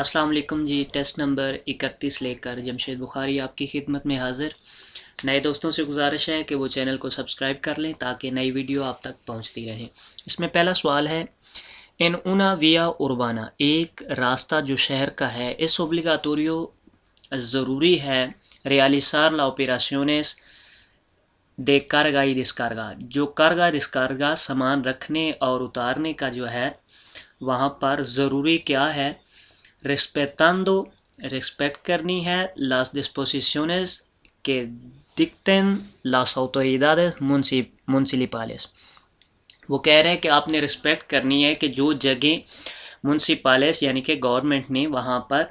अस्सलाम वालेकुम जी। Test number 31 लेकर जमशेद बुखारी आपकी खिदमत में हाज़िर। नए दोस्तों से गुजारिश है कि वो चैनल को सब्सक्राइब कर लें ताकि नई वीडियो आप तक पहुंचती रहे। इसमें पहला सवाल है, इन una vía urbana, एक रास्ता जो शहर का है, इस ओब्लिगाटोरियो ज़रूरी है realizar la operaciones de carga y descarga, जो कार्गा डिस्कार्गा सामान रखने और उतारने का जो है वहाँ पर ज़रूरी क्या है, respetando रिस्पेक्ट करनी है las disposiciones que dicten las autoridades municipales। वो कह रहे हैं कि आपने रिस्पेक्ट करनी है कि जो जगह म्यूनसिपालिस यानी कि गवर्नमेंट ने वहाँ पर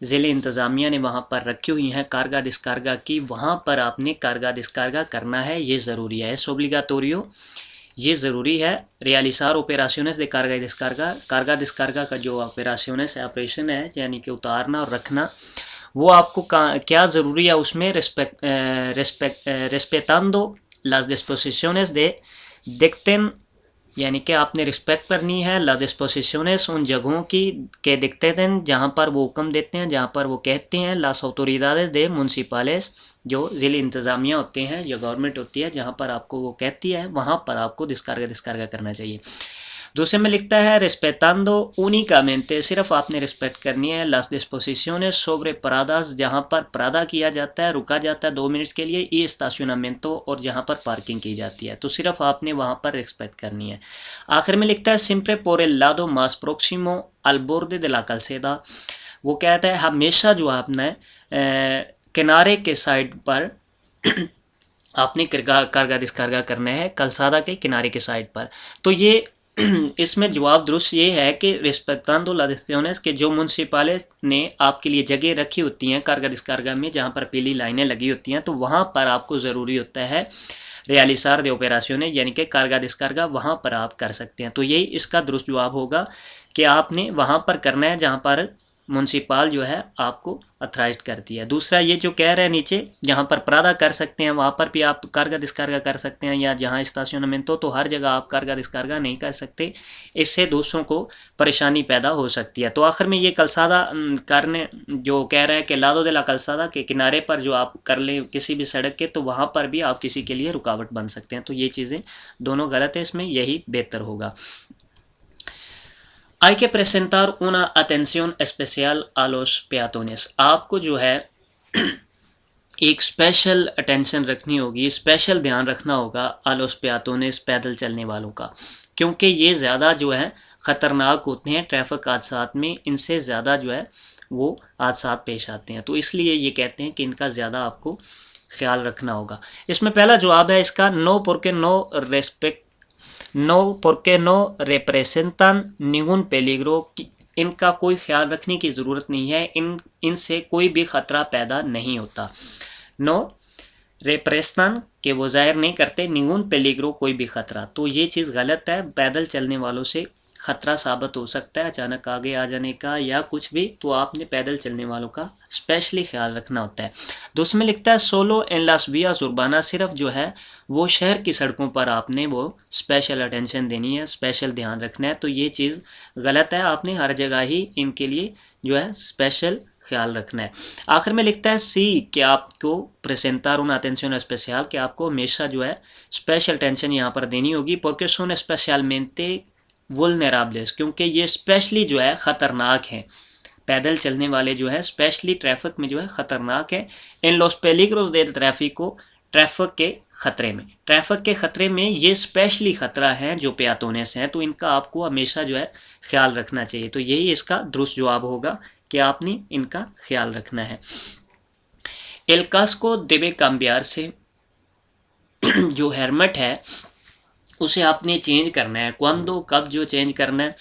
ज़िले इंतज़ामिया ने वहाँ पर रखी हुई हैं कार्गा डिस्कार्गा की, वहाँ पर आपने कार्गा डिस्कार्गा करना है, ये ज़रूरी है। एस ओब्लिगाटोरियो, ये ज़रूरी है। रियलिज़ार ऑपरेशंस दे कार्गा डिस्कार्गा, कार्गा डिस्कार्गा का जो ऑपरेशंस है, ऑपरेशन है यानी कि उतारना और रखना, वो आपको क्या ज़रूरी है उसमें, रेस्पेटांडो लास डिस्पोजिशंस दे डिक्टेन, यानी कि आपने रिस्पेक्ट करनी है ला डिस्पोजिशंस उन जगहों की के दिखते हैं जहाँ पर वो हुक्म देते हैं, जहाँ पर वो कहते हैं, लास ऑटोरिदादेस दे मुनसिपालेस, जो ज़िले इंतज़ामिया होते हैं या गवर्नमेंट होती है, जहाँ पर आपको वो कहती है वहाँ पर आपको डिस्कार्गा करना चाहिए। दूसरे में लिखता है रेस्पेटांडो únicamente, सिर्फ आपने रिस्पेक्ट करनी है लास डिस्पोजिशंस सोब्रे paradas, जहाँ पर परादा किया जाता है, रुका जाता है 2 मिनट के लिए, y estacionamiento, और जहाँ पर पार्किंग की जाती है, तो सिर्फ आपने वहाँ पर रिस्पेक्ट करनी है। आखिर में लिखता है siempre por el lado más próximo al borde de la calzada, वो कहता है हमेशा जो आपने किनारे के साइड पर आपने कार्गा डिस्कार्गा करना है, कलसादा के किनारे के साइड पर। तो ये इसमें जवाब दुरुस्त ये है कि रिस्पेक्टांडो las decisiones के जो म्यूनसिपालिस ने आपके लिए जगह रखी होती हैं कार्गा डिस्कार्गा में, जहाँ पर पीली लाइनें लगी होती हैं, तो वहाँ पर आपको ज़रूरी होता है रियलिज़ार दे ऑपरेशंस, यानी कि कार्गा डिस्कार्गा वहाँ पर आप कर सकते हैं। तो यही इसका दुरुस्त जवाब होगा कि आपने वहाँ पर करना है जहाँ पर म्यूनसिपाल जो है आपको अथराइज करती है। दूसरा ये जो कह रहे हैं नीचे, जहाँ पर परादा कर सकते हैं वहाँ पर भी आप कार्गा डिस्कार्गा कर सकते हैं, या जहाँ स्टेशनमेंट तो हर जगह आप कार्गा डिस्कार्गा नहीं कर सकते, इससे दूसरों को परेशानी पैदा हो सकती है। तो आखिर में ये कलसादा करने जो कह रहे हैं कि लादो दिला कलसादा के किनारे पर जो आप कर लें किसी भी सड़क के, तो वहाँ पर भी आप किसी के लिए रुकावट बन सकते हैं। तो ये चीज़ें दोनों गलत है, इसमें यही बेहतर होगा। Hay que presentar una atención especial a los peatones, आपको जो है एक स्पेशल अटेंशन रखनी होगी, स्पेशल ध्यान रखना होगा आलोस पेयातोनेस, पैदल चलने वालों का, क्योंकि ये ज़्यादा जो है ख़तरनाक होते हैं ट्रैफिक हादसात में, इनसे ज़्यादा जो है वो हादसात पेश आते हैं, तो इसलिए ये कहते हैं कि इनका ज़्यादा आपको ख्याल रखना होगा। इसमें पहला जवाब है इसका नो porque no respect, नो porque no representan ningún peligro, इनका कोई ख्याल रखने की ज़रूरत नहीं है, इनसे कोई भी ख़तरा पैदा नहीं होता। नो रेप्रेस्तान के वो ज़ाहिर नहीं करते, निगुन पेलिग्रो कोई भी ख़तरा, तो ये चीज़ गलत है। पैदल चलने वालों से ख़तरा साबित हो सकता है अचानक आगे आ जाने का या कुछ भी, तो आपने पैदल चलने वालों का स्पेशली ख्याल रखना होता है। दूसरे में लिखता है सोलो एन लास वियास उर्बाना, सिर्फ जो है वो शहर की सड़कों पर आपने वो स्पेशल अटेंशन देनी है, स्पेशल ध्यान रखना है, तो ये चीज़ गलत है। आपने हर जगह ही इनके लिए जो है स्पेशल ख्याल रखना है। आखिर में लिखता है सी कि आपको प्रेजेंटार una atención especial, कि आपको हमेशा जो है स्पेशल अटेंशन यहाँ पर देनी होगी, porque son especialmente vulnerables, क्योंकि ये स्पेशली जो है ख़तरनाक हैं, पैदल चलने वाले जो है स्पेशली ट्रैफिक में जो है ख़तरनाक है। इन los peligros del tráfico, traffic के ख़तरे में, ट्रैफिक के ख़तरे में ये स्पेशली ख़तरा है जो पेयातोनेस हैं, तो इनका आपको हमेशा जो है ख्याल रखना चाहिए। तो यही इसका दुरुस्त जवाब होगा कि आपने इनका ख्याल रखना है। एल कास्को देबे काम्बियार से, जो हेलमेट है उसे आपने चेंज करना है, क्वांडो कब जो चेंज करना है,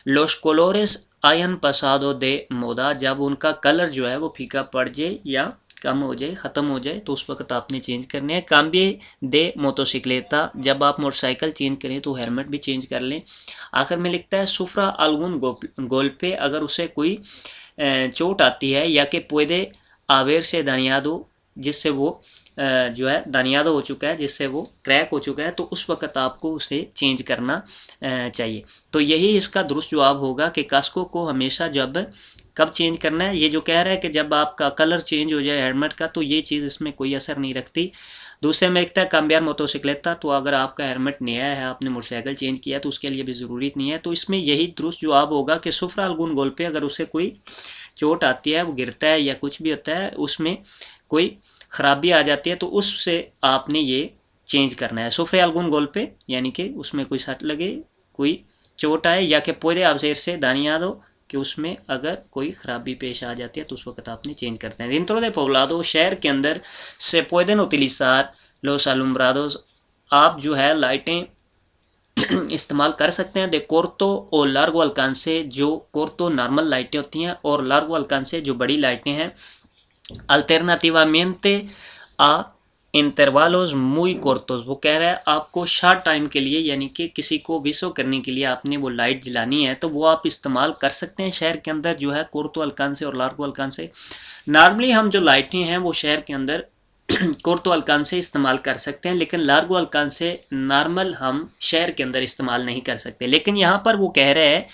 लोस कोलोरेस आयन पसादो दे मोदा, जब उनका कलर जो है वो फीका पड़ जाए या कम हो जाए, ख़त्म हो जाए, तो उस वक्त आपने चेंज करने हैं। काम्बिए दे मोटोसिक्लेता, जब आप मोटरसाइकिल चेंज करें तो हेलमेट भी चेंज कर लें। आखिर में लिखता है सुफ्रा अलगुन गोल्पे, अगर उसे कोई चोट आती है या कि पुede haberse dañado जिससे वो जो है दानियादो हो चुका है, जिससे वो क्रैक हो चुका है, तो उस वक्त आपको उसे चेंज करना चाहिए। तो यही इसका दुरुस्त जवाब होगा कि कास्को को हमेशा कब चेंज करना है। ये जो कह रहा है कि जब आपका कलर चेंज हो जाए हेलमेट का, तो ये चीज़ इसमें कोई असर नहीं रखती। दूसरे में एक था cambiar motocicleta, तो अगर आपका हेलमेट नया है, आपने मोटरसाइकिल चेंज किया, तो उसके लिए भी ज़रूरी नहीं है। तो इसमें यही दुरुस्त जवाब होगा कि सुफरा अलगुन गोल पे अगर उसे कोई चोट आती है, वो गिरता है या कुछ भी होता है, उसमें कोई ख़राबी आ जाती है, तो उससे आपने ये चेंज करना है। सुफरे अलगुन गोल पे यानी कि उसमें कोई सट लगे, कोई चोट आए, या कि puede hacerse dañado, कि उसमें अगर कोई ख़राबी पेश आ जाती है, तो उस वक्त आपने चेंज करते हैं। dentro de poblado, शहर के अंदर se pueden utilizar los alumbrados, आप जो है लाइटें इस्तेमाल कर सकते हैं। दे कोर्तो और लार्गो अल्कांसे, जो कोर्तो नॉर्मल लाइटें होती हैं और लार्गो अल्कांसे जो बड़ी लाइटें हैं। अल्टरनेटिवामेंटे आ इंटरवालोस muy cortos, वो कह रहा है आपको शॉर्ट टाइम के लिए, यानी कि किसी को विशो करने के लिए आपने वो लाइट जलानी है, तो वो आप इस्तेमाल कर सकते हैं शहर के अंदर जो है कोर्तो अल्कांसे और लार्गो अल्कांसे। नॉर्मली हम जो लाइटें हैं वो शहर के अंदर कोर्तो अल्कान से इस्तेमाल कर सकते हैं, लेकिन लार्गो अल्कान से नॉर्मल हम शहर के अंदर इस्तेमाल नहीं कर सकते। लेकिन यहाँ पर वो कह रहे हैं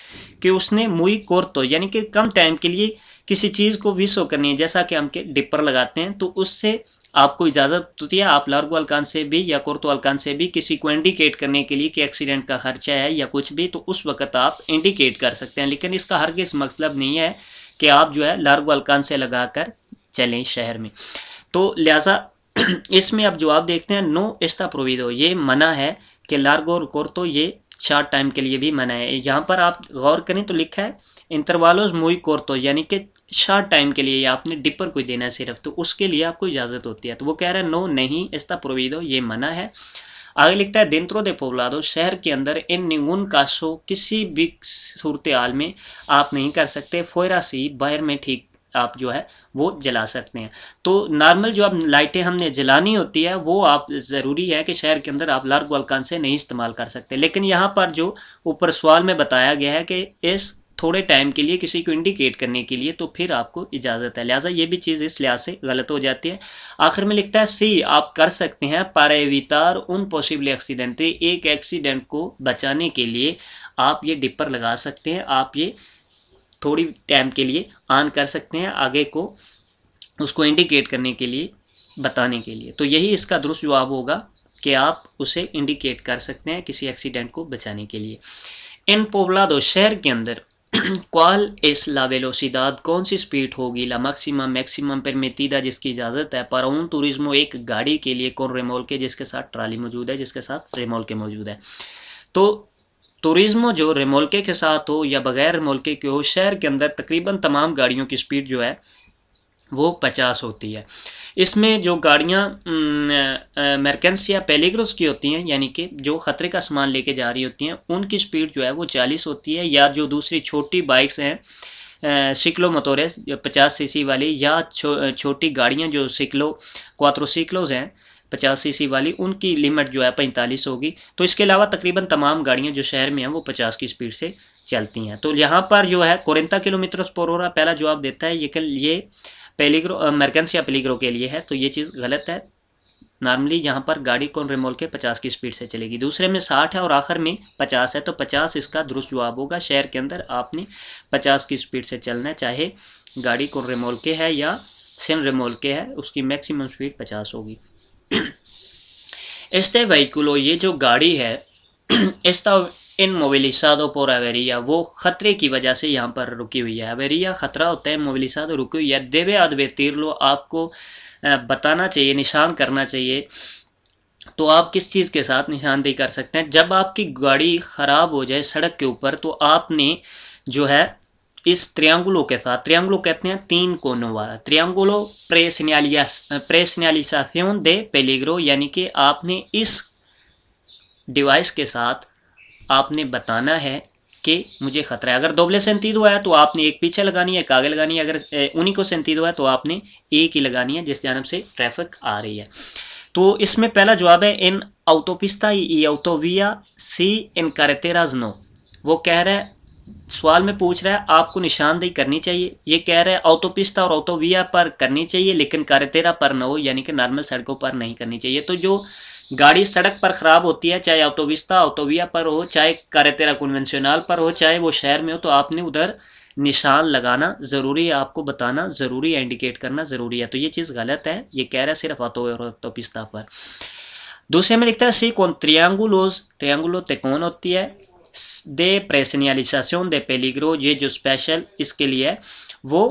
कि उसने मुई कोर्तो यानी कि कम टाइम के लिए किसी चीज़ को विशो करनी है, जैसा कि हम के डिपर लगाते हैं, तो उससे आपको इजाज़त होती है। आप लार्गो अल्कान से भी या कोर्तो अल्कान से भी किसी को इंडिकेट करने के लिए कि एक्सीडेंट का खर्चा है या कुछ भी, तो उस वक्त आप इंडिकेट कर सकते हैं। लेकिन इसका हरगिज़ मतलब नहीं है कि आप जो है लार्गो अल्कान से लगा कर चलें शहर में। तो लिहाजा इसमें अब जवाब देखते हैं। नो एस्ता प्रोविदो, ये मना है कि लार्गो और कोर्तो ये शॉर्ट टाइम के लिए भी मना है। यहाँ पर आप गौर करें तो लिखा है इंटरवालोस मुई कोर्तो, यानी कि शॉर्ट टाइम के लिए आपने डिपर को देना है सिर्फ, तो उसके लिए आपको इजाज़त होती है। तो वो कह रहा है नो नहीं एस्ता प्रोविदो, ये मना है। आगे लिखता है dentro de poblado, शहर के अंदर इन ningún caso, किसी भी सूरत हाल में आप नहीं कर सकते। fuera sí, बाहर में ठीक आप जो है वो जला सकते हैं। तो नॉर्मल जो अब लाइटें हमने जलानी होती है, वो आप ज़रूरी है कि शहर के अंदर आप लार्गो अल्कान से नहीं इस्तेमाल कर सकते। लेकिन यहाँ पर जो ऊपर सवाल में बताया गया है कि इस थोड़े टाइम के लिए किसी को इंडिकेट करने के लिए, तो फिर आपको इजाज़त है। लिहाजा ये भी चीज़ इस लिहाज से गलत हो जाती है। आखिर में लिखता है सी, आप कर सकते हैं para evitar un posible accidente, एक एक्सीडेंट को बचाने के लिए आप ये डिपर लगा सकते हैं। आप ये थोड़ी टाइम के लिए ऑन कर सकते हैं, आगे को उसको इंडिकेट करने के लिए, बताने के लिए। तो यही इसका दुरुस्त जवाब होगा कि आप उसे इंडिकेट कर सकते हैं किसी एक्सीडेंट को बचाने के लिए। इन पोब्लादो, शहर के अंदर क्वाल एस ला वेलोसिदाद, कौन सी स्पीड होगी, ला मैक्सिमम मैक्सिमम परमिटिदा, जिसकी इजाज़त है, पर उन टूरिज्मो, एक गाड़ी के लिए, कौन रेमोल के, जिसके साथ ट्राली मौजूद है, जिसके साथ रेमोल के मौजूद है। तो टूरिज्मो जो रेमोल्के के साथ हो या बगैर रेमोल्के के हो, शहर के अंदर तकरीबन तमाम गाड़ियों की स्पीड जो है वो 50 होती है। इसमें जो गाड़ियाँ मर्केंस या पेलिग्रोस की होती हैं, यानी कि जो ख़तरे का सामान लेके जा रही होती हैं, उनकी स्पीड जो है वो 40 होती है। या जो दूसरी छोटी बाइक्स हैं सिक्लो मोटोरेस 50 सीसी वाली, या छोटी गाड़ियाँ जो सिक्लो क्वात्रोसिक्लोज हैं 50 सीसी वाली, उनकी लिमिट जो है 45 होगी। तो इसके अलावा तकरीबन तमाम गाड़ियाँ जो शहर में हैं वो 50 की स्पीड से चलती हैं। तो यहाँ पर जो है 40 किलोमीटर पर आवर पहला जवाब देता है। ये पेलिग्रो मर्केंस या पेलिग्रो के लिए है, तो ये चीज़ गलत है। नॉर्मली यहाँ पर गाड़ी कौन रेमोल के 50 की स्पीड से चलेगी। दूसरे में 60 है और आखिर में 50 है, तो 50 इसका दुरुस्त जवाब होगा। शहर के अंदर आपने 50 की स्पीड से चलना है, चाहे गाड़ी कौन रेमोल के है या सेन रेमोल के है, उसकी मैक्सिमम स्पीड 50 होगी। este vehículo, ये जो गाड़ी है, está inmovilizado por avería, वो खतरे की वजह से यहाँ पर रुकी हुई है। avería खतरा होता है, movilizado रुकी हुई है। debe advertirlo, आपको बताना चाहिए, निशान करना चाहिए। तो आप किस चीज़ के साथ निशानदेही कर सकते हैं, जब आपकी गाड़ी ख़राब हो जाए सड़क के ऊपर, तो आपने जो है इस त्रियांगुलो के साथ, त्रियांगुलो कहते हैं 3 कोनों वाला, त्रियांगुलो प्रेसिनालिसाción de peligro, यानी कि आपने इस डिवाइस के साथ आपने बताना है कि मुझे ख़तरा है। अगर दोबले सेंतीदो है तो आपने एक पीछे लगानी है, एक आगे लगानी है। अगर उन्हीं को सेंतीदो है तो आपने एक ही लगानी है जिस जानब से ट्रैफिक आ रही है। तो इसमें पहला जवाब है इन autopista y autovía sí en carreteras no, वो कह रहा है सवाल में पूछ रहा है आपको निशानदेही करनी चाहिए, ये कह रहा है ऑटोपिस्ता और ऑटोविया पर करनी चाहिए लेकिन कार्रेटेरा पर न हो, यानी कि नॉर्मल सड़कों पर नहीं करनी चाहिए। तो जो गाड़ी सड़क पर ख़राब होती है, चाहे ऑटोविस्ता ऑटोविया पर हो, चाहे कार्रेटेरा कन्वेंशनल पर हो, चाहे वो शहर में हो, तो आपने उधर निशान लगाना ज़रूरी है, आपको बताना ज़रूरी है, इंडिकेट करना ज़रूरी है। तो ये चीज़ गलत है, ये कह रहा है सिर्फ ऑटो और ऑटोपिस्ता पर। दूसरे में लिखता है सी कौन त्रियांगुलोस, त्रियांगुलो ते कौन होती है दे प्रेसनियलिzación de peligro, ये जो स्पेशल इसके लिए है वो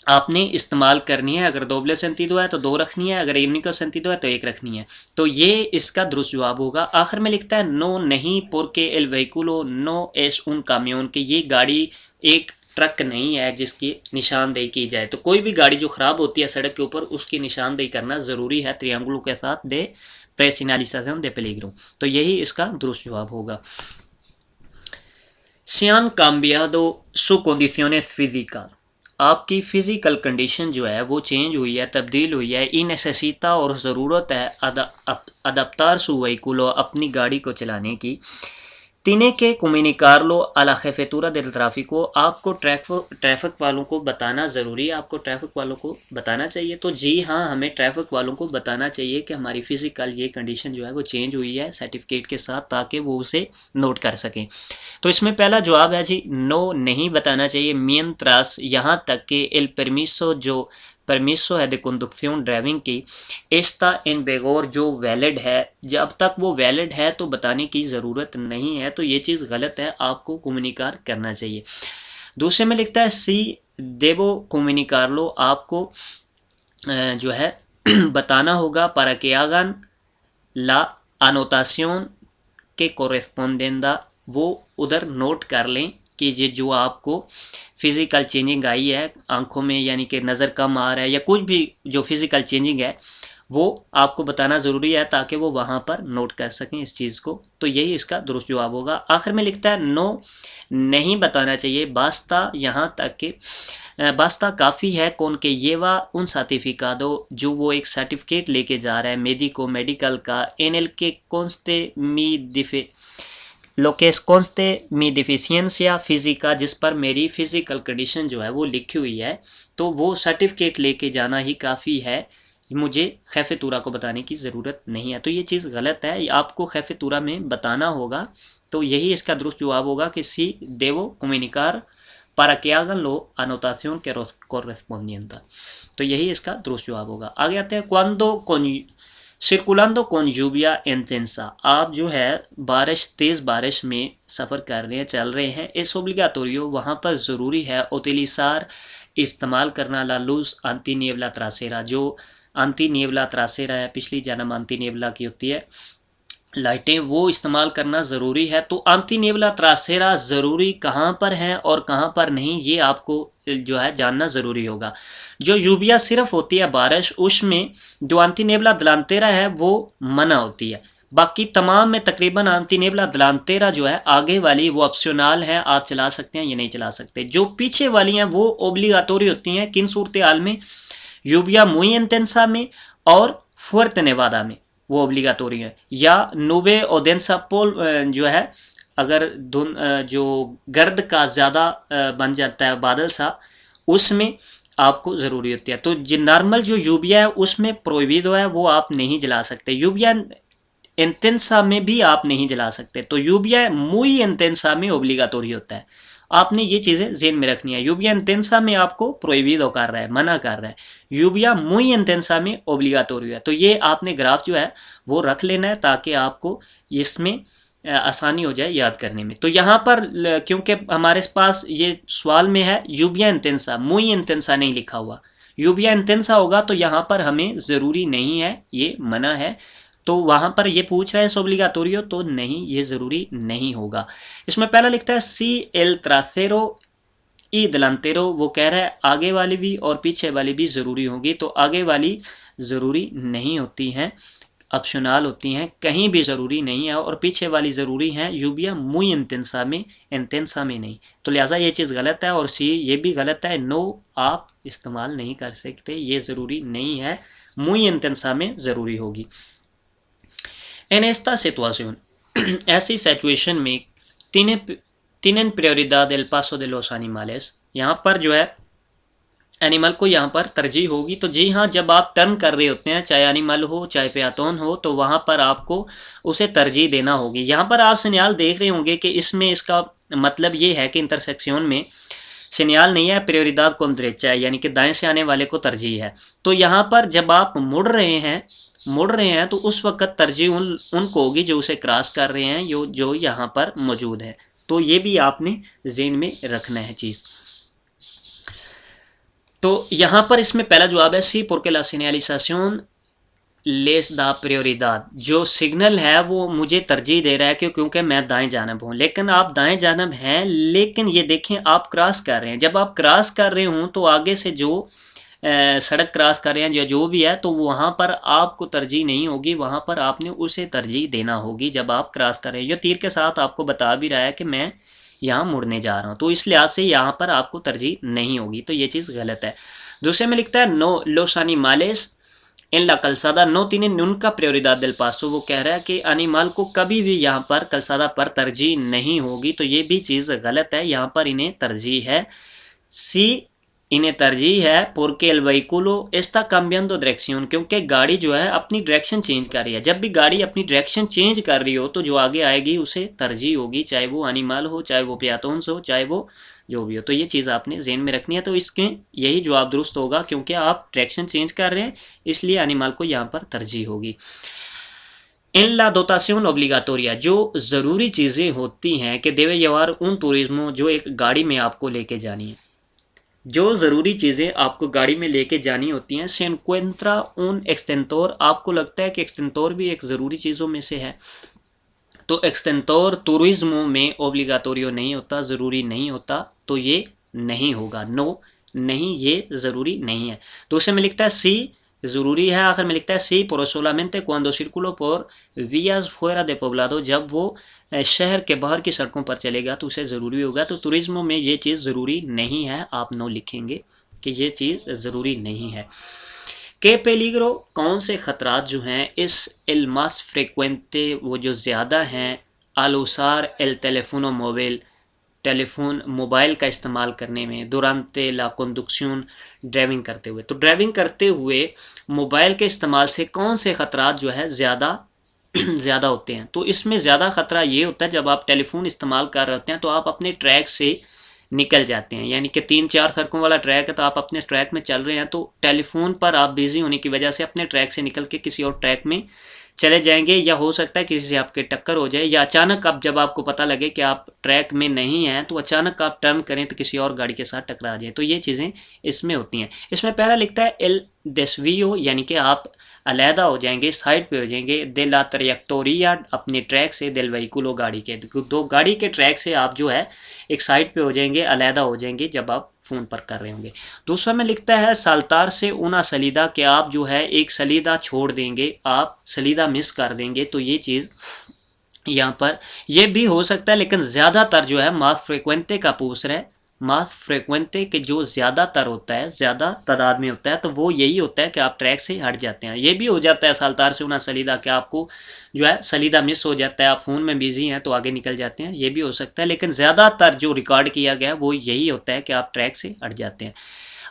आपने इस्तेमाल करनी है। अगर दोबले सेंटीडो है तो 2 रखनी है, अगर यूनिको सेंटीडो है तो 1 रखनी है। तो ये इसका दुरुस्त जवाब होगा। आखिर में लिखता है नो नहीं porque el vehículo no es un camión, कि ये गाड़ी एक ट्रक नहीं है जिसकी निशानदेही की जाए। तो कोई भी गाड़ी जो ख़राब होती है सड़क के ऊपर उसकी निशानदेही करना ज़रूरी है त्रियांगुलो के साथ दे प्रेसिनालिzación de peligro। तो यही इसका दुरुस्त जवाब होगा। Se han cambiado sus condiciones físicas, आपकी फ़िज़िकल कंडीशन जो है वो चेंज हुई है, तब्दील हुई है। ई नेसेसिटा और ज़रूरत है अदाप्tar su vehículo, अपनी गाड़ी को चलाने की। तिने के comunicarlo a la jefatura del tráfico, आपको ट्रैफिक वालों को बताना ज़रूरी है, आपको ट्रैफिक वालों को बताना चाहिए। तो जी हाँ, हमें ट्रैफिक वालों को बताना चाहिए कि हमारी फ़िज़िकल ये कंडीशन जो है वो चेंज हुई है सर्टिफिकेट के साथ, ताकि वो उसे नोट कर सकें। तो इसमें पहला जवाब है जी नो, नहीं बताना चाहिए। मियंत्रास, यहाँ तक कि एल परमिसो, जो परमिसो है de conducción ड्राइविंग की, एस्ता इन बेगोर, जो वैलिड है, जब तक वो वैलिड है तो बताने की ज़रूरत नहीं है। तो ये चीज़ गलत है, आपको कम्युनिकार करना चाहिए। दूसरे में लिखता है सी देवो कम्युनिकारलो, आपको जो है बताना होगा para que hagan la anotación que correspondienda, वो उधर नोट कर लें कि ये जो आपको फ़िज़िकल चेंजिंग आई है आंखों में, यानी कि नज़र कम आ रहा है या कुछ भी जो फ़िज़िकल चेंजिंग है वो आपको बताना ज़रूरी है ताकि वो वहाँ पर नोट कर सकें इस चीज़ को। तो यही इसका दुरुस्त जवाब होगा। आखिर में लिखता है नो, नहीं बताना चाहिए। बास्ता, यहाँ तक कि बास्ता काफ़ी है कौन के ये वा उन सर्टिफिकादो, जो वो एक सर्टिफिकेट लेके जा रहा है मेडिको, मेडिकल का, एन एल के कौनस्ते मी दिफे lo que es conste mi deficiencia física, जिस पर मेरी फ़िज़िकल कंडीशन जो है वो लिखी हुई है, तो वो सर्टिफिकेट लेके जाना ही काफ़ी है, मुझे खैफतूरा को बताने की ज़रूरत नहीं है। तो ये चीज़ गलत है, आपको खैफतूरा में बताना होगा। तो यही इसका दुरुस्त जवाब होगा कि सी देवो comunicar para que hagan lo anotación que correspondiente। तो यही इसका दुरुस्त जवाब होगा। आगे आते हैं cuando con सर्कुलांदो कौन lluvia intensa, आप जो है तेज़ बारिश में सफ़र कर रहे हैं, चल रहे हैं, इस ओब्लिगाटोरियो, वहाँ पर ज़रूरी है उतिलिज़ार, इस्तेमाल करना ला लूज़ आंटी निebla trasera, जो आंटी निebla trasera है, पिछली जन्म आंटी निebla की होती है लाइटें, वो इस्तेमाल करना ज़रूरी है। तो आंटी निebla trasera ज़रूरी कहाँ पर है और कहाँ पर नहीं, ये आपको जो है जानना ज़रूरी होगा। जो यूबिया सिर्फ होती है बारिश, उसमें जो आंटी निebla delantera है वो मना होती है। बाकी तमाम में तकरीबन आंटी निebla delantera जो है आगे वाली वो ऑप्शनल है, आप चला सकते हैं या नहीं चला सकते। जो पीछे वाली हैं वो ओब्लिगाटोरी होती हैं। किन सूरत हाल में? यूबिया muy intensa में और फुर्त नेवादा में वो ओब्लिगाटोरी है। या नूबे ओडेंसा पोल जो है, अगर जो गर्द का ज़्यादा बन जाता है बादल सा, उसमें आपको ज़रूरी होती है। तो जो नॉर्मल जो यूबिया है उसमें प्रोहिबिdo है, वो आप नहीं जला सकते। यूबिया इंटेंसा में भी आप नहीं जला सकते। तो यूबिया muy intensa में ओब्लिगाटोरी होता है। आपने ये चीज़ें ज़हन में रखनी है। यूबिया इंटेंसा में आपको प्रोहिबिdo कर रहा है, मना कर रहा है। यूबिया muy intensa में ओब्लिगाटोरी है। तो ये आपने ग्राफ जो है वो रख लेना है ताकि आपको इसमें आसानी हो जाए याद करने में। तो यहाँ पर क्योंकि हमारे पास ये सवाल में है यूबिया इंटेंसा, muy intensa नहीं लिखा हुआ, यूबिया इंटेंसा होगा तो यहाँ पर हमें ज़रूरी नहीं है, ये मना है। तो वहाँ पर ये पूछ रहा है ओब्लिगाटोरियो, तो नहीं, ये ज़रूरी नहीं होगा। इसमें पहला लिखता है सी एल ट्रासेरो ई delantero, वो कह रहा है आगे वाली भी और पीछे वाली भी ज़रूरी होगी। तो आगे वाली ज़रूरी नहीं होती हैं, ऑप्शनल होती हैं, कहीं भी ज़रूरी नहीं है। और पीछे वाली ज़रूरी हैं यूबिया muy intensa में, इंटेंसा में नहीं। तो लिहाजा ये चीज़ गलत है। और सी ये भी गलत है, नो आप इस्तेमाल नहीं कर सकते, ये ज़रूरी नहीं है, muy intensa में ज़रूरी होगी। En esta situación, ऐसी सिचुएशन में tienen prioridad el paso de los animales, यहाँ पर जो है एनिमल को यहाँ पर तरजीह होगी। तो जी हाँ, जब आप टर्न कर रहे होते हैं, चाहे एनिमल हो चाहे पेयातोन हो, तो वहाँ पर आपको उसे तरजीह देना होगी। यहाँ पर आप सिग्नल देख रहे होंगे कि इसमें इसका मतलब ये है कि इंटरसेक्शन में सिग्नल नहीं है, प्रियोरिदाद कौन देरेचा है, यानी कि दाएं से आने वाले को तरजीह है। तो यहाँ पर जब आप मुड़ रहे हैं तो उस वक्त तरजीह उनको होगी जो उसे क्रॉस कर रहे हैं, जो यहाँ पर मौजूद है। तो ये भी आपने ज़हन में रखना है चीज़। तो यहाँ पर इसमें पहला जवाब है सी, porque la señalización les da prioridad। जो सिग्नल है वो मुझे तरजीह दे रहा है क्योंकि मैं दाएं जानब हूँ। लेकिन आप दाएं जानब हैं, लेकिन ये देखें आप क्रॉस कर रहे हैं। जब आप क्रॉस कर रहे हों तो आगे से जो सड़क क्रॉस कर रहे हैं या जो भी है, तो वहाँ पर आपको तरजीह नहीं होगी, वहाँ पर आपने उसे तरजीह देना होगी जब आप क्रॉस कर रहे हैं। ये तीर के साथ आपको बता भी रहा है कि मैं यहाँ मुड़ने जा रहा हूँ, तो इस लिहाज से यहाँ पर आपको तरजीह नहीं होगी। तो ये चीज़ गलत है। दूसरे में लिखता है no los animales en la calzada no tienen nunca prioridad del paso। वो कह रहा है कि एनिमल को कभी भी यहाँ पर कलसादा पर तरजीह नहीं होगी। तो ये भी चीज़ गलत है, यहाँ पर इन्हें तरजीह है। सी, इन्हें तरजीह है porque el vehículo está cambiando dirección, क्योंकि गाड़ी जो है अपनी डायरेक्शन चेंज कर रही है। जब भी गाड़ी अपनी डायरेक्शन चेंज कर रही हो तो जो आगे आएगी उसे तरजीह होगी, चाहे वो एनिमल हो, चाहे वो पेयातोन्स हो, चाहे वो जो भी हो। तो ये चीज़ आपने ज़हन में रखनी है। तो इसके यही जवाब दुरुस्त होगा, क्योंकि आप डायरेक्शन चेंज कर रहे हैं, इसलिए एनिमल को यहाँ पर तरजीह होगी। इन ला दोताción obligatoria, जो ज़रूरी चीज़ें होती हैं कि देवे llevar un turismo, जो एक गाड़ी में आपको लेके जानी है, जो ज़रूरी चीज़ें आपको गाड़ी में लेके जानी होती हैं। se encuentra un extintor, आपको लगता है कि एक्सटेंटोर भी एक ज़रूरी चीज़ों में से है, तो एक्सटेंटोर टूरिज्मो में ओब्लिगाटोरियो नहीं होता, ज़रूरी नहीं होता, तो ये नहीं होगा। नो, नहीं, ये ज़रूरी नहीं है। दूसरे में लिखता है सी, ज़रूरी है। आखिर में लिखता है सी, por solamente cuando circulo por vías fuera de poblado, जब वो शहर के बाहर की सड़कों पर चलेगा तो उसे ज़रूरी होगा। तो टूरिज्मो में ये चीज़ ज़रूरी नहीं है, आप नो लिखेंगे कि ये चीज़ ज़रूरी नहीं है। के पेलिग्रो, कौन से ख़तरात जो हैं इस एल मास फ्रिक्वेंटे, वो जो ज़्यादा हैं, आलूसार एल टेलीफोनो मोबाइल, टेलीफोन मोबाइल का इस्तेमाल करने में, दुरानते ला कंडक्शन, ड्राइविंग करते हुए। तो ड्राइविंग करते हुए मोबाइल के इस्तेमाल से कौन से ख़तरात जो है ज़्यादा होते हैं। तो इसमें ज़्यादा ख़तरा ये होता है जब आप टेलीफोन इस्तेमाल कर रहे होते हैं तो आप अपने ट्रैक से निकल जाते हैं, यानी कि 3-4 सड़कों वाला ट्रैक है तो आप अपने ट्रैक में चल रहे हैं, तो टेलीफोन पर आप बिज़ी होने की वजह से अपने ट्रैक से निकल के किसी और ट्रैक में चले जाएंगे, या हो सकता है किसी से आपके टक्कर हो जाए, या अचानक आप जब आपको पता लगे कि आप ट्रैक में नहीं हैं तो अचानक आप टर्न करें तो किसी और गाड़ी के साथ टकरा जाए। तो ये चीज़ें इसमें होती हैं। इसमें पहला लिखता है एल डेस्वियो, यानी कि आप अलहदा हो जाएंगे, साइड पे हो जाएंगे। दे ला ट्रैक्टोरिया, अपने ट्रैक से, दिल वहीकुलो, गाड़ी के दो गाड़ी के ट्रैक से आप जो है एक साइड पे हो जाएंगे, अलहदा हो जाएंगे जब आप फ़ोन पर कर रहे होंगे। दूसरा में लिखता है साल्तार से उना सलीदा, कि आप जो है एक सलीदा छोड़ देंगे, आप सलीदा मिस कर देंगे। तो ये चीज़ यहाँ पर ये भी हो सकता है, लेकिन ज़्यादातर जो है मास फ्रिक्वेंटे का पूछ रहा है, मास फ्रिक्वेंटे के जो ज़्यादातर होता है, ज़्यादा तादाद में होता है, तो वो यही होता है कि आप ट्रैक से हट जाते हैं। ये भी हो जाता है साल्तार से उना सलीदा, कि आपको जो है सलीदा मिस हो जाता है, आप फ़ोन में बिजी हैं तो आगे निकल जाते हैं, ये भी हो सकता है। लेकिन ज़्यादातर जो रिकॉर्ड किया गया है वो यही होता है कि आप ट्रैक से हट जाते हैं।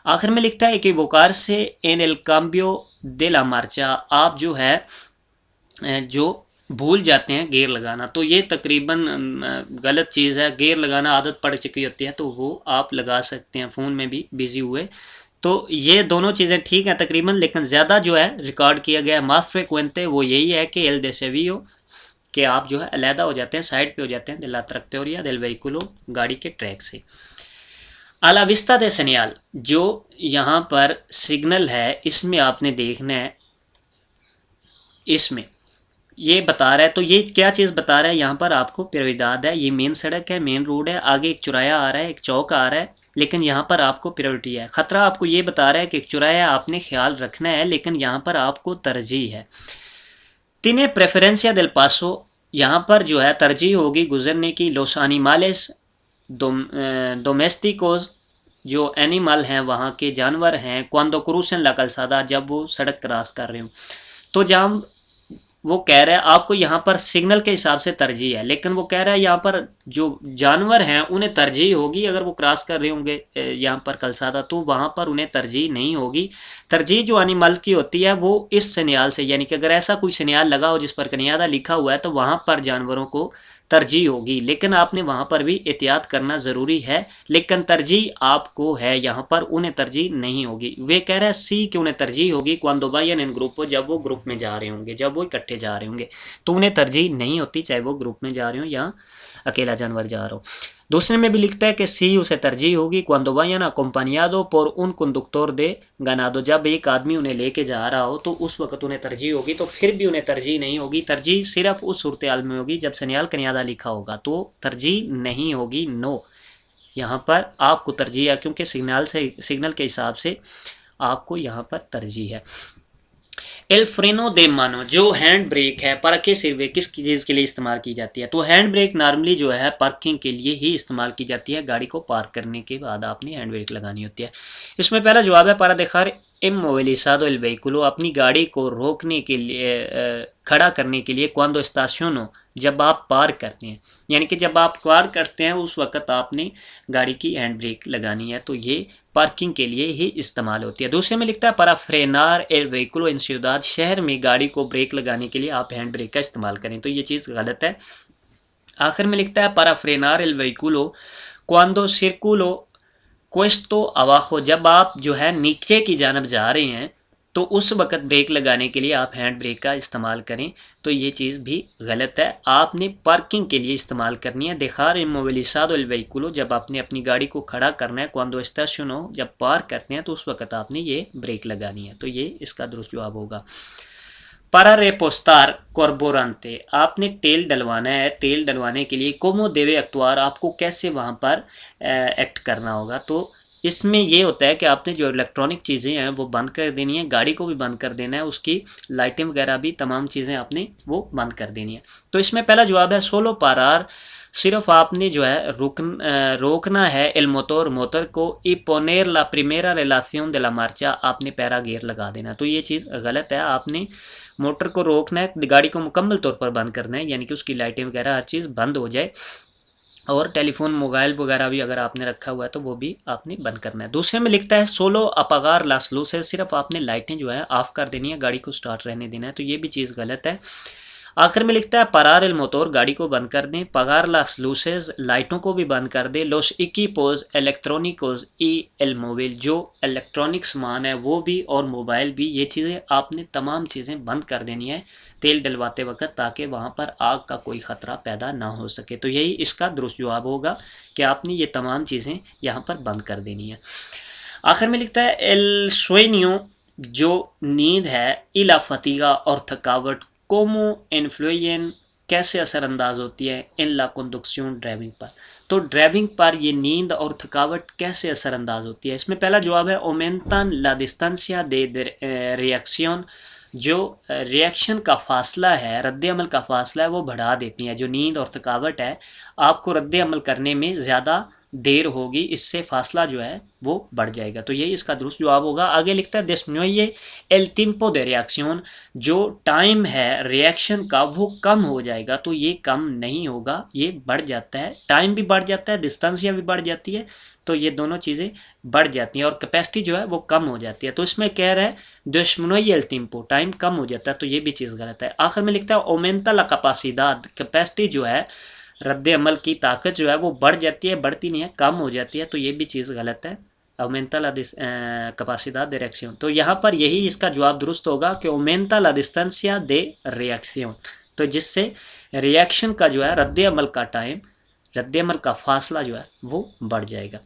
आखिर में लिखता है कि बोकार से एन एल काम्बियो दे ला मार्चा, आप जो है जो भूल जाते हैं गेयर लगाना। तो ये तकरीबन गलत चीज़ है। गेयर लगाना आदत पड़ चुकी होती है तो वो आप लगा सकते हैं फ़ोन में भी बिज़ी हुए। तो ये दोनों चीज़ें ठीक हैं तकरीबन, लेकिन ज़्यादा जो है रिकॉर्ड किया गया मास फ्रिक्वेंटे वो यही है कि एल देसेवियो, कि आप जो है अलहदा हो जाते हैं, साइड पे हो जाते हैं, दिल ला ट्रैक्टोरिया दिल वहीकुलो, गाड़ी के ट्रैक से। आला विस्ता दे सेनियाल, जो यहाँ पर सिग्नल है इसमें आपने देखना है, इसमें ये बता रहा है। तो ये क्या चीज़ बता रहा है, यहाँ पर आपको प्रियोरिदाद है, ये मेन सड़क है, मेन रोड है, आगे एक चौराया आ रहा है, एक चौक आ रहा है, लेकिन यहाँ पर आपको प्रायोरिटी है। ख़तरा आपको ये बता रहा है कि एक चौराया आपने ख्याल रखना है, लेकिन यहाँ पर आपको तरजीह है। तिने प्रेफरेंसिया दिल पासो, यहाँ पर जो है तरजीह होगी गुजरने की। लोस एनिमales डोमेस्टिकोस, जो एनिमल हैं वहाँ के जानवर हैं, क्वांडो क्रूसन ला कलसादा, जब वो सड़क क्रॉस कर रहे हो। तो जहाँ वो कह रहा है आपको यहाँ पर सिग्नल के हिसाब से तरजीह है, लेकिन वो कह रहा है यहाँ पर जो जानवर हैं उन्हें तरजीह होगी, अगर वो क्रॉस कर रहे होंगे यहाँ पर कलसादा, तो वहाँ पर उन्हें तरजीह नहीं होगी। तरजीह जो एनिमल की होती है वो इस सन्याल से, यानी कि अगर ऐसा कोई सन्याल लगा हो जिस पर कनियादा लिखा हुआ है तो वहाँ पर जानवरों को तरजीह होगी, लेकिन आपने वहाँ पर भी एहतियात करना ज़रूरी है। लेकिन तरजीह आपको है, यहाँ पर उन्हें तरजीह नहीं होगी। वे कह रहे हैं सी कि उन्हें तरजीह होगी क्वांडो वायन इन ग्रुपो, जब वो ग्रुप में जा रहे होंगे, जब वो इकट्ठे जा रहे होंगे तो उन्हें तरजीह नहीं होती, चाहे वो ग्रुप में जा रहे हो या अकेला जानवर जा रहा हो। दूसरे में भी लिखता है कि सी उसे तरजीह होगी cuando vayan acompañado por un conductor de ganado, जब एक आदमी उन्हें लेके जा रहा हो तो उस वक्त उन्हें तरजीह होगी। तो फिर भी उन्हें तरजीह नहीं होगी, तरजीह सिर्फ उस सूरत हाल में होगी जब सन्याल कनियादा लिखा होगा, तो तरजीह नहीं होगी, नो। यहाँ पर आपको तरजीह है क्योंकि सिग्नल के हिसाब से आपको यहाँ पर तरजीह है। एल फ्रेनो दे मानो, जो हैंड ब्रेक है, पर के सिर्वे किस चीज़ के लिए इस्तेमाल की जाती है? तो हैंड ब्रेक नॉर्मली जो है पार्किंग के लिए ही इस्तेमाल की जाती है। गाड़ी को पार्क करने के बाद आपने हैंड ब्रेक लगानी होती है। इसमें पहला जवाब है पारा देखार इमोबिलिज़ादो एल वेहिकुलो, अपनी गाड़ी को रोकने के लिए खड़ा करने के लिए cuando estaciono, जब आप पार्क करते हैं, यानी कि जब आप पार्क करते हैं उस वक्त आपने गाड़ी की हैंड ब्रेक लगानी है, तो ये पार्किंग के लिए ही इस्तेमाल होती है। दूसरे में लिखता है para frenar el vehículo en ciudad, शहर में गाड़ी को ब्रेक लगाने के लिए आप हैंड ब्रेक का इस्तेमाल करें, तो ये चीज़ गलत है। आखिर में लिखता है para frenar el vehículo cuando circulo क्वेस्तो अवाखो, जब आप जो है नीचे की जानब जा रहे हैं तो उस वक्त ब्रेक लगाने के लिए आप हैंड ब्रेक का इस्तेमाल करें, तो ये चीज़ भी गलत है। आपने पार्किंग के लिए इस्तेमाल करनी है। देखार इमोबिलिज़ादो एल वेहिकुलो, जब आपने अपनी गाड़ी को खड़ा करना है, cuando estaciono, जब पार्क करते हैं तो उस वक्त आपने ये ब्रेक लगानी है, तो ये इसका दुरुस्त जवाब होगा। para repostar carburante, आपने तेल डलवाना है, तेल डलवाने के लिए como debe actuar, आपको कैसे वहाँ पर एक्ट करना होगा। तो इसमें ये होता है कि आपने जो इलेक्ट्रॉनिक चीज़ें हैं वो बंद कर देनी है, गाड़ी को भी बंद कर देना है, उसकी लाइटें वगैरह भी तमाम चीज़ें आपने वो बंद कर देनी है। तो इसमें पहला जवाब है सोलो पारार, सिर्फ आपने जो है रोकना है एल मोटर, मोटर को, y poner la primera relación de la marcha, आपने पहला गियर लगा देना, तो ये चीज़ गलत है। आपने मोटर को रोकना है, गाड़ी को मुकम्मल तौर पर बंद करना है, यानी कि उसकी लाइटें वगैरह हर चीज़ बंद हो जाए, और टेलीफोन मोबाइल वगैरह भी अगर आपने रखा हुआ है तो वो भी आपने बंद करना है। दूसरे में लिखता है सोलो अपगार लास लूस है, सिर्फ आपने लाइटें जो है ऑफ कर देनी है, गाड़ी को स्टार्ट रहने देना है, तो ये भी चीज़ गलत है। आखिर में लिखता है परार एल मोटर, गाड़ी को बंद कर दें, पगार लास लूसेज, लाइटों को भी बंद कर दें, लोस इक्विपोज इलेक्ट्रॉनिकोज ई एल मोबाइल, जो इलेक्ट्रॉनिक सामान है वो भी और मोबाइल भी, ये चीज़ें आपने तमाम चीज़ें बंद कर देनी है तेल डलवाते वक्त, ताकि वहाँ पर आग का कोई ख़तरा पैदा ना हो सके। तो यही इसका दुरुस्त जवाब होगा कि आपने ये तमाम चीज़ें यहाँ पर बंद कर देनी है। आखिर में लिखता है एल सुeño, जो नींद है, इला फतीगा, और थकावट, कोमो इन्फ्लुएन, कैसे असरअंदाज होती है इन ला कंडक्शन, ड्राइविंग पर। तो ड्राइविंग पर ये नींद और थकावट कैसे असरअंदाज होती है? इसमें पहला जवाब है ओमेंटन ला डिस्टेंसिया दे रिएक्शन, जो रिएक्शन का फासला है, रद्द अमल का फासला है, वो बढ़ा देती हैं। जो नींद और थकावट है, आपको रद्द अमल करने में ज़्यादा देर होगी, इससे फासला जो है वो बढ़ जाएगा, तो यही इसका दुरुस्त जवाब होगा। आगे लिखता है disminuye el tiempo de reacción, जो टाइम है रिएक्शन का वो कम हो जाएगा, तो ये कम नहीं होगा, ये बढ़ जाता है, टाइम भी बढ़ जाता है, डिस्टेंसिया भी बढ़ जाती है, तो ये दोनों चीज़ें बढ़ जाती हैं और कैपेसिटी जो है वो कम हो जाती है। तो इसमें कह रहा है disminuye el tiempo, टाइम कम हो जाता है, तो ये भी चीज़ गलत है। आखिर में लिखता है aumenta la capacidad, कैपेसिटी जो है, रद्द अमल की ताकत जो है वो बढ़ जाती है, बढ़ती नहीं है, कम हो जाती है, तो ये भी चीज़ गलत है। aumenta la capacidad de reacción, तो यहाँ पर यही इसका जवाब दुरुस्त होगा कि aumenta la distancia de reacción, तो जिससे रिएक्शन का जो है रद्द अमल का टाइम, रद्द अमल का फासला जो है वो बढ़ जाएगा।